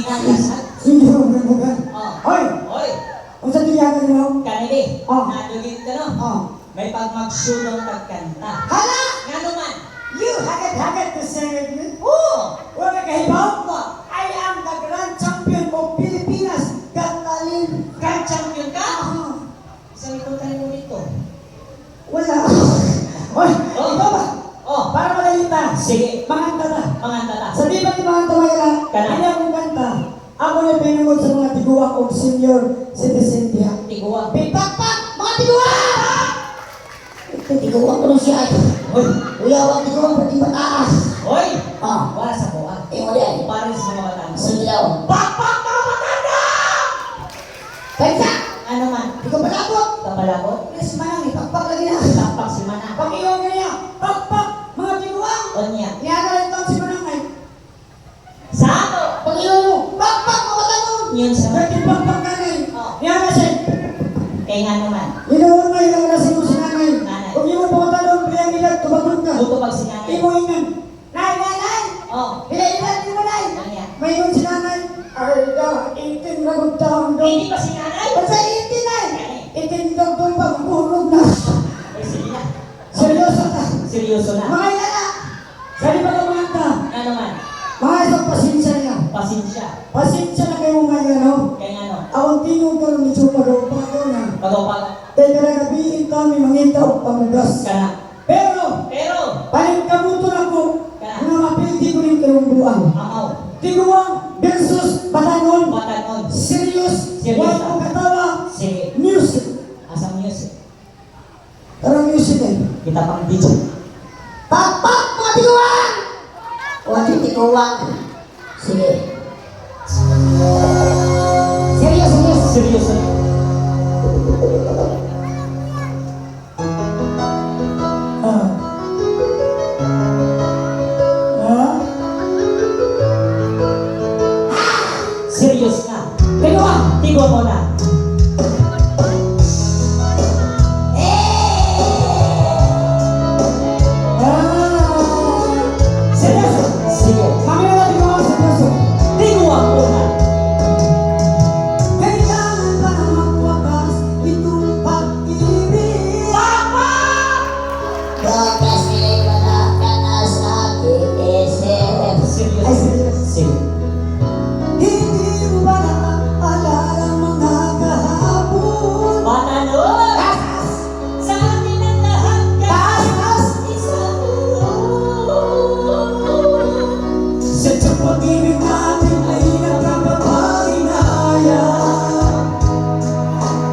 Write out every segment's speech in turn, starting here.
Ginagasan. Sino ang bugan? Oh. Hoy! Oy! Kung sa tiyagan mo? Kanili. Oh. Nadugit ka no? Oh. May pagmagsunong kagkanta. Hala! Nga naman. You haggard to sing it with? Oo! Wala kahibaw mo. I am the grand champion of Pilipinas. Gatalin. Grand champion ka? Ah. Isang ikutan mo dito. Wala. Hoy! Oh. Ito ba? Oh! Para malalita. Sige. Manganta na. Mga tala. Sa di ba ni mga tamayala? Kana. Hindi akong kanta. Ako na pinungod sa mga tiguang o senior citizen diha. Tiguan. Pitakpak! Mga tiguang! Ito tiguang ko siya. Hoy! Uyawang tiguang pati mataas. Hoy! Ah. Wala sa buwan. Mo din. Pares sa mga batang. Sige daw. Pakpak mga matanda! Kaya! Ano man? Di ko palabot. Kapalabot? Please manang, ipakpak lagi na. Tapak si Mana. Pag-iwan ka niya. Pakpak! Mga tiguang! Onya. Niyaga rin taon si Manang ay. Sa ato! Pag-iwan mo. Pakpak mga tanong! Yun sa Bakit pakpak ka na eh? Oh. Niyaga siya. Kaya nga naman. Inuwan mo yung lasing mo si nanay. Nanay. Kung iwan mo tanong, bilang ilan, tumagun ka. Buto pag sinanay. Imo ingan. Nay, nay, nay! Oh. Bilang ilan, di mo nay! Kanya. Mayroon si nanay. Arda, 18 na kong taon doon. Hindi pa sinanay? Basta 18 na eh. 18 daw doon pag buhulog na. Ay, sige na. Seryoso ka. Seryoso na. Mga ilala. Sali pa ka mga ka. Ano naman? Mga isang pasensya niya. Pasensya. Pasensya na kayo mga ano. Kaya nga no. Awang tingog ka ng itsura daw pa ko na. Pagopag. Kaya nagabiin kami mangitaw pamugas. Kana. Pero, Pero. paningkamuto na ko. Kana. Mga mapildi ko rin kayong buwan. Amaw. Tiguang versus Batanon. Batanon. Serious. Serious Huwag na. mo katawa. Sige. Music. Asang music. Tarang music eh. Kita pang DJ. Pakpak mga tiguang! Wadi tiguang. Sige. Serious, serious. Seryoso na. Ah. Ah? Serious na. Tiguang! Tigo mo na. Ah! Seryoso! Sige. Kami na tiguang seryoso. Tigo mo na. Kailangan pa na magwakas itong pag-ibig. Bakas nila'y wala ka na sa aking isip. Ay, Seryoso. serious. Sige. Hindi mo ba naaalala mga kahapon? Batanon! Sa atin ang lahat Taas! isang Sa tiyang pag-ibig natin ay nagkakapahinaya.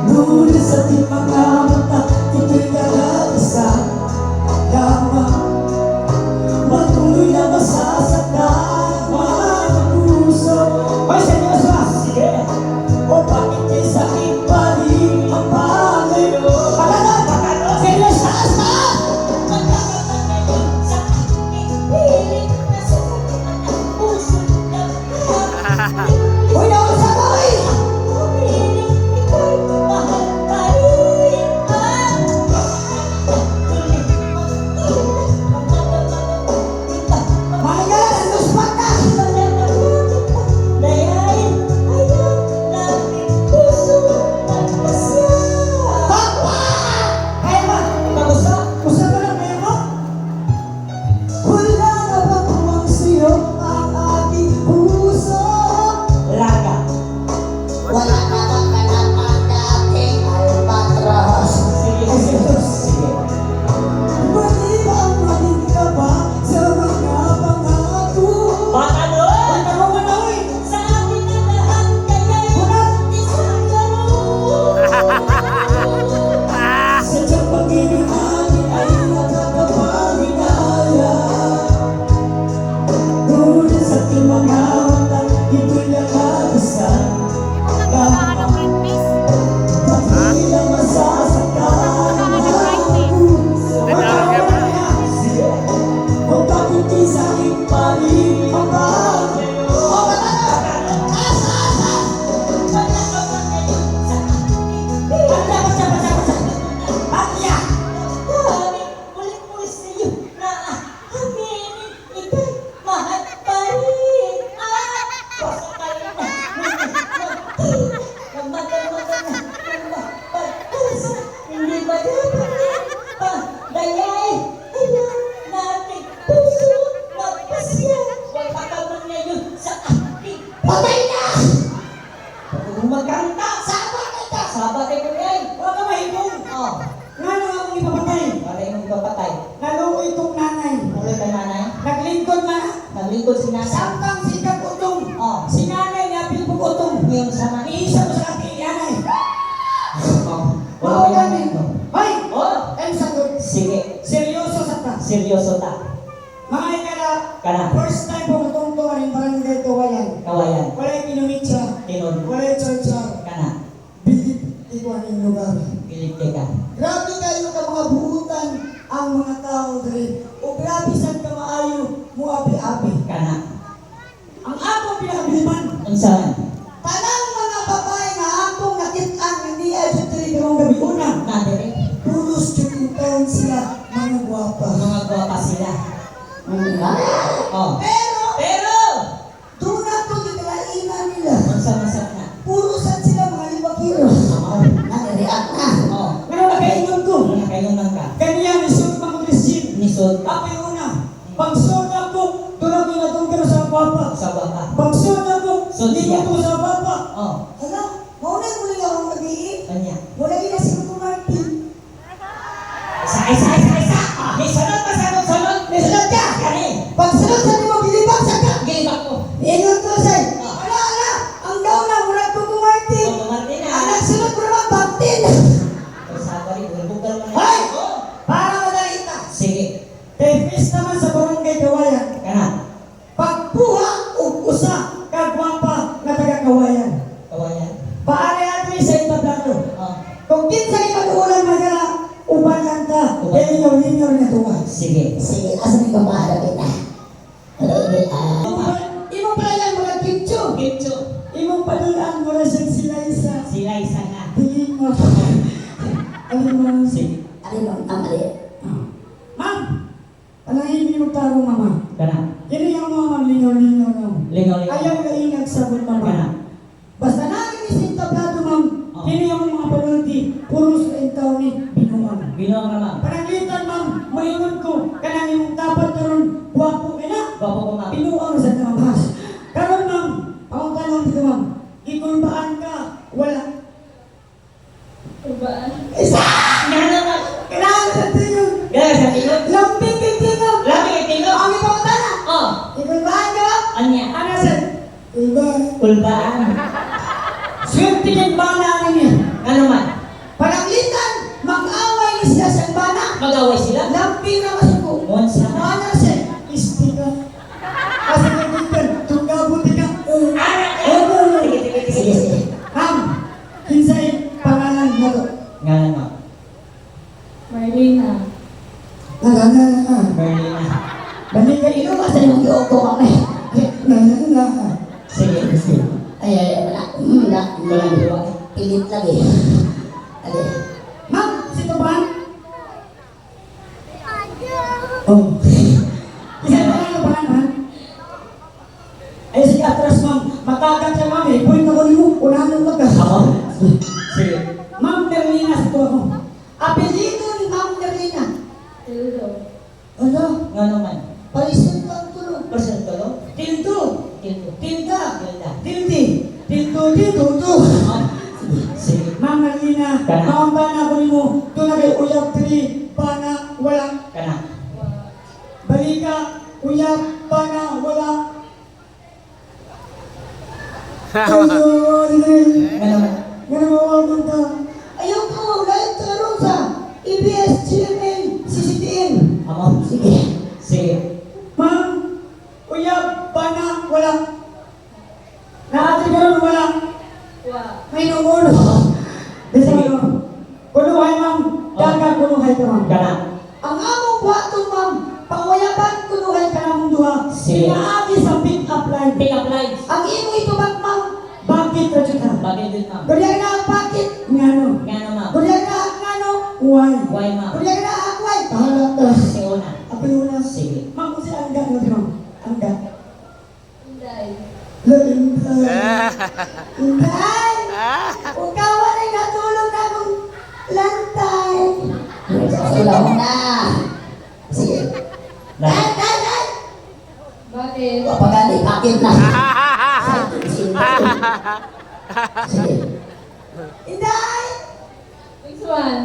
Ngunit sa ating mga mata, ito'y kalabasa lamang. Matuloy na masasaktan ang mga puso. Ay, seryoso ah! Sige. O bakit kay sakit pa rin ang Panginoon? Patanon! Patanon! Seryoso! Taas! Taas! Uy, nausap mo eh! Mga yan, ano spot na? Papa! Kaya ba? Usap ka lang, kaya mo? Wala na ba puwang sa'yo ang aking puso? Patay na! Kung magkanta, Sabat na ta! sabat ay kanyay. Huwag ka mahigong! Oh, Nga nung akong ipapatay, para yung magpapatay. naluoy itong nanay. Ulit ka nanay. Naglingkod na, Naglingkod si nanay. samtang sikat utong. Oh, Si nanay niya pilpog utong. ngayon sama. Iisa mo sa ating nanay. Oh, Wala wala ko ka gani. yan. Hoy! Oh, Ay, sagot. sige. Seryoso sa ta. Seryoso ta. Mga ikala, Kana. first time po matungtungan yung barangay Kawayan. Kawayan. Wala'y kinumitsa, Tinon. wala'y char-char. Kana. Bilip ito ang inyong lugar. Pilipte ka. Grabe kayo ka mga buutan ang mga tao dali. O grabe saan ka maayo mo api-api. Kana. Ang akong pinakabiliman, Unsahan? tanang mga babae na akong nakitaan hindi ay sa taligarong gabi una. Nadere. Pulos 20 taon sila, mga gwapa. Mga gwapa sila. Oh. Pero, Pero, doon na ito yung kalainan nila. unsa masak na? Purusan sila mga 5 kilos. Oh. Nagariak na. Oh. Pero nagkainom ko. Kayo nang ka. Kanya nisod mga Christian. Nisod. Ako yung una. Pagsod ako, doon ako inatong sa papa. Sa baba. Pagsod ako, Sod siya. dito sa papa. Oh. Hala, maunay mo lang akong nag-iit. Kanya. Wala ina si Kuya Martin. Isa. May sunod pa sunod. Nasunod ka! Kani. Pagsunod sa mo, bilibang sa ka! Gilibak ko. Iingon ko sa'y, Ah. ala, ang daw na, mula ko Kuya Martin. Kung Martin Ang na. nagsunod ko naman, Baptin. Sabari, bugal man. Hoy! Oh. Para madali ka. Sige. Kay Fis naman sa barangay Kawayan. Kana. Pagbuha o usa, kagwapa na taga-Kawayan. Kawayan. Paari atri sa itablado. Oh. Kung kinsa ni mag-uulan magana, uban lang ta. Uban. Kaya inyo na tuwa. Sige. Sige, asa ni kapahala kita? Imo pala yan mga kitso. Gitso. Imo padulaan mo na siyang sila isa. Sila isa na. Tingin mo. Alam mo. Sige. Ano nung amali? Ma'am, palahin niyo magtaro mama. Kana. Yan yung mga maglingaw-lingaw na. Lingaw. Ayaw ka ingat sabon Kana. mama. Basta namin isang tablado ma'am. Oh. Yan yung mga panulti. Puro sa intaw ni binuang. Binuang naman. Pananglitan ma'am, maingon ko. Kanang yung dapat karon guwapo ka na. Gwapo ko ma'am. Binuang sa namahas. Karon ma'am, akong tanong dito ma'am. Ikulbaan ka, wala. Kulbaan? Isa! Nga naman. Kailangan sa tingog. Gaya sa tingog. Lambing kay tingog. Lami kay tingog. Ang ipang tanong. Oh. Ikulbaan ka? Anya. Ano sa? Kulbaan. Kulbaan. Swerte ng bana niya. Ano man? Pananglitan, mag-away ni sila sa bana. Mag-away sila. Lambing na kasi ko. Once na. Ano siya? Istika. Kasi nagpuntan, tunggabuti ka. Sige, sige. Ma'am, kinsay pangalan na to? Nga naman. Marlena. Nalala. Merlina. Balik ka ino Asa ni mong gioko kami? Nalala. Sige. Sige. Ay, wala. Wala. Wala dua. Pilit lagi. Ali. Ma'am, si Tuban? Oh. Isa pa lang ba naman? Ay, sige, atras ma'am. Matagat siya ma'am eh. Point ako niyo. Unahan mo ka. Ako. Sige. Ma'am Merlina sa to ako. Apelido ni Ma'am Merlina. Tildo. Ano? Nga naman. Palisin ka ang tulog. Person to no? Tildo. Tildo. Tilda. Tilda. Tildi. Tildo. Oh. Sige. Ma'am Merlina, Kana. maong bana ko nimo. Doon na kay Uyab 3. Bana, wala. Kana. Balika, Uyab, bana, wala. Ayun. Nga naman. Ganun ka. Ayaw ko, lahat karoon sa EBS, GMA, CCTN. Ako. Sige. Sige. Ma'am, Uyab, bana, wala. Naati karoon, wala. Wa. May nungulo. Bisa mo. Kunuhay, ma'am. Daga, kunuhay ka, ma'am. Kana. Ang among buhaton, ma'am, panguyaban, kunuhay ka namong duha. Sige. Sinaagi sa pick-up line. Pick up lines. Ang imo ito, ma'am, bakit na dyan ka? Bagay din ma'am. Kuryag na ang bakit? Ngano. Nga naman. Kuryag na ang ngano? Why? Why ma'am? Kuryag na ang why? Bahala ka. Si una. Ako yung una. Sige. Ma'am, kung sila ang gano, ma'am. Ang gano. Inday. Inday! Kung kawan ay natulog na akong lantay. Sulaw na. Sige. Lahat. Ay! Bakit? Papagali, bakit na? Sige. Sige. Inday! Next one.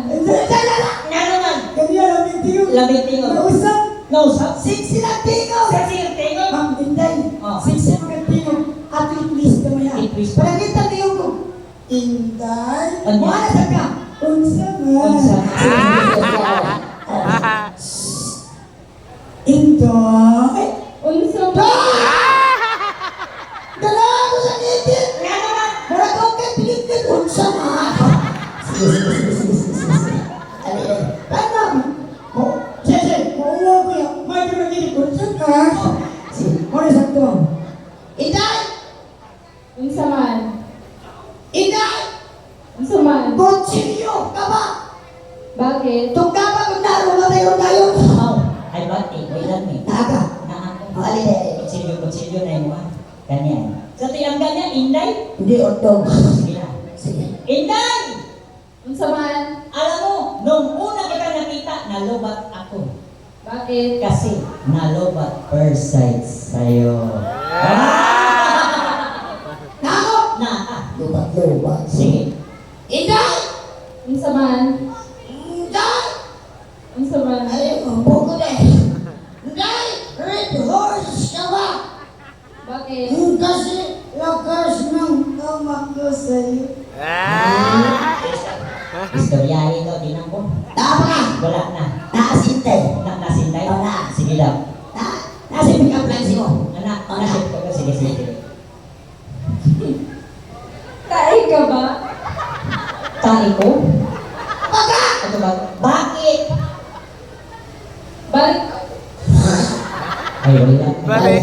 Nga naman. Ganyan ang tingog. Lamig tingog. Nausap. Nausap. Siksi lang tingog. Sa siyang tingog. Ma'am Inday, Oh. siksi lang tingog. At i-twist naman yan. I-twist. Palagita tingog ko. Inday. Ano? Wala sa ka. Unsa man. Unsa. Inday. Unsa man. Dala ko sa ngipin. Nga naman. Mura ko kay pilikit. Unsa man. Sige. Ali. Ano? Oh, sige. Mauwa ko yan. May pinagigit. Unsa ka? Sige. Muna sa ito. Inday! Unsa man. Inday! Unsa man. Kutsilyo ka ba? Bakit? Itong ka ba kung naroon tayo? Oh, ay bati. Wailan ni. Naga. Oh, ali. Kutsilyo na yung mga. Ganyan. Sa tiyang ganyan, Inday. Hindi otong. Sige na. Sige. Inday! Unsa man. Alam mo, nung una kita nakita, nalobat ako. Bakit? Kasi nalobat first sight sa'yo. Nako! Naka. Lubat. Sige. Inday! Unsa man. Inday! Unsa man. Ay, buko na eh. Inday! Red horse ka ba? Bakit? Kasi lakas ng kamak ko sa'yo. Istoryahin daw, tinan ko. Tama ka. Wala na. Naasintay. Nasintay? Wala. Sige daw. Nasa pick up lines mo. Anak, nasip ko. Sige. Tae ka ba? Tari ko? Baga! Ano ba? Bakit? Balik. Ay, wala. Balik.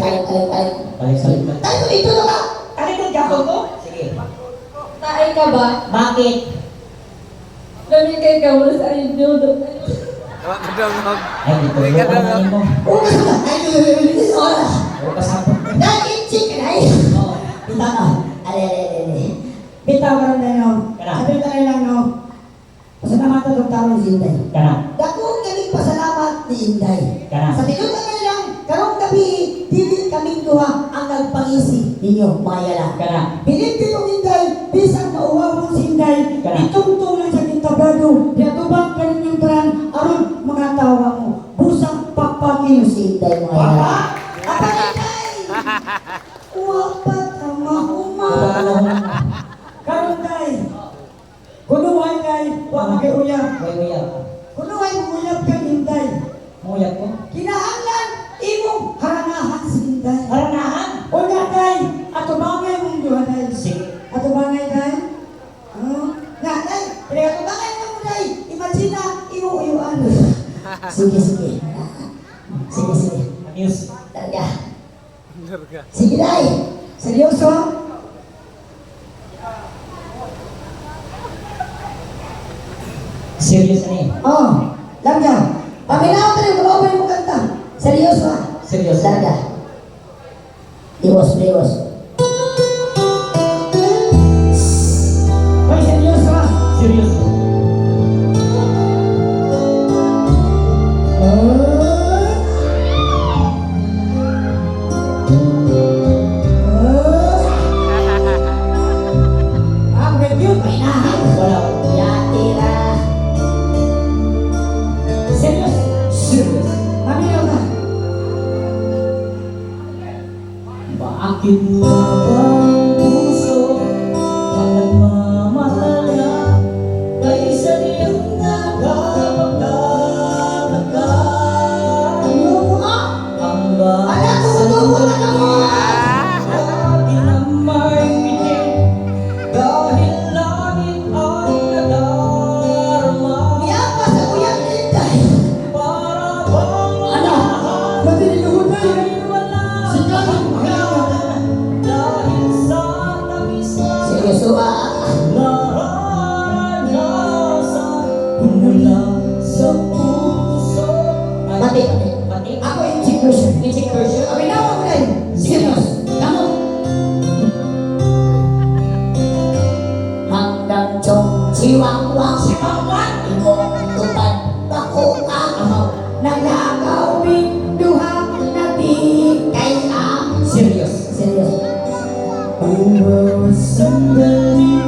Balik. Tayo dito na ba? Tari ko, gabon ko? Sige. Tae ka ba? Bakit? Lami kay ka mo sa ayun dudo. Ay, dito. Ano mo? Huwag ka sapot. Oo. Bitaw na. Ali. Bitaw ka rin na no. Kana. Sabi ka rin lang no. Pasalamatan ng tao ni Inday. Kana. Dakong kaming pasalamat ni Inday. Kana. Sa tinod na lang, karong gabi, dili kaming duha ang nagpangisi ninyo, maya lang. Kana. Pinipilong Inday, bisang mauwawon si Inday, Kana. itungtong lang sa kintablado, diatubang kanin yung tran, aron mga tawa mo, busang papakin si Inday, mga yan. Apa Inday? Wapat ama Karong day, kunuhay kay, wala kay uyab. Uyab. Kunuhay mo uyab kay Inday. Uyab ko? Kinahanglan, imong haranahan si Inday. Haranahan? O nga day, ato bangay mong duha day. Sige. Ato bangay day? Nga day, ato bangay mo day. Imagine na, imong uyuan. Sige. News. Talaga. Sige, Day. Seryoso? Serious na eh. Lang yan. Paminaw tayo, kumabay mo kanta. Seryoso ha? Serious. Talaga. Iwas. Hoy, seryoso ha? Serious. Review pa inahan. Wala. Yatira. Serious? Serious. Paminaw na. Bakit nga ba ang puso ang nagmamalaya kay isa niyang nagkapagkakaka? Ang Ala, tumutubo na ka mo! akin ang may pitin dahil langit ang nadarama Miyapa sa uyang Inday. para bang Ano? Pati niluhod na yun. ay wala Sigawan mo kaya. dahil sa tamis Seryoso ba? naranasan mula sa puso. Pati. Pati? Ako yung chick version. Yung chick version? Paminaw mo na yun. Serious. Tamo. Hanggang chong siwang-wang. Siwang-wang. Imong tupad. Bako ka. Naglagawing duha na di kay ang Serious. Seryoso. Ang bawat sandali